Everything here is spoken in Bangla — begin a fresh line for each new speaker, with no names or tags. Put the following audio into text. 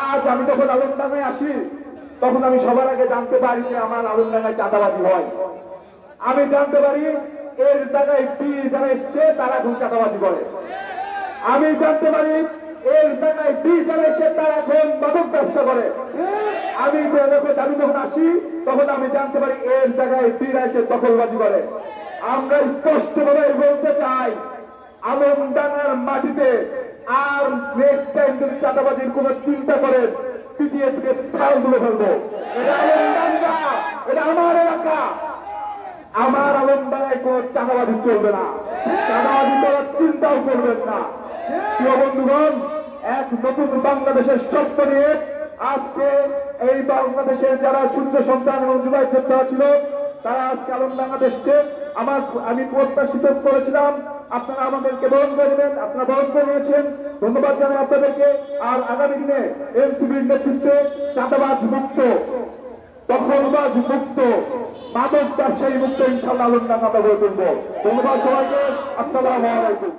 আজ আমি যখন আলমডাঙ্গায় আসি তখন আমি সবার আগে জানতে পারি যে আমার আলমডাঙ্গায় চাঁদাবাজি হয়। আমি জানতে পারি এর জায়গায় পি যারা এসছে তারা এখন চাঁদাবাজি করে। আমি জানতে পারি এর জায়গায় পি যারা এসছে তারা এখন মাদক ব্যবসা করে। আমি যখন আসি তখন আমি জানতে পারি এর জায়গায় পিরা এসে দখলবাজি করে। আমরা স্পষ্টভাবে বলতে চাই, আলমডাঙ্গার মাটিতে আর নেক্সট টাইম যদি চাঁদাবাজির কোন চিন্তা করেন পিটিয়ে পিটিয়ে ফাল তুলে ফেলবো। এটা আলমডাঙ্গা, এটা আমার এলাকা। আমার আলমডাঙ্গায় কোন চাঁদাবাজি চলবে না, চাঁদাবাজি করার চিন্তাও করবেন না। প্রিয় বন্ধুগণ, এক নতুন বাংলাদেশের স্বপ্ন নিয়ে আজকে এই বাংলাদেশের যারা সূর্য সন্তান এবং যুবাই যোদ্ধা ছিল তারা আজকে আলমডাঙ্গা এসছে। আমি প্রত্যাশিত করেছিলাম আপনারা আমাদেরকে বরণ করে দেবেন, আপনারা বরণ করে নিয়েছেন, ধন্যবাদ জানাই আপনাদেরকে। আর আগামী দিনে এনসিপির নেতৃত্বে চাঁদাবাজ মুক্ত, দখলবাজ মুক্ত, মাদক ব্যবসায়ী মুক্ত ইনশাআল্লাহ আলমডাঙ্গা আমরা গড়ে তুলব। ধন্যবাদ সবাইকে। আসসালামু আলাইকুম।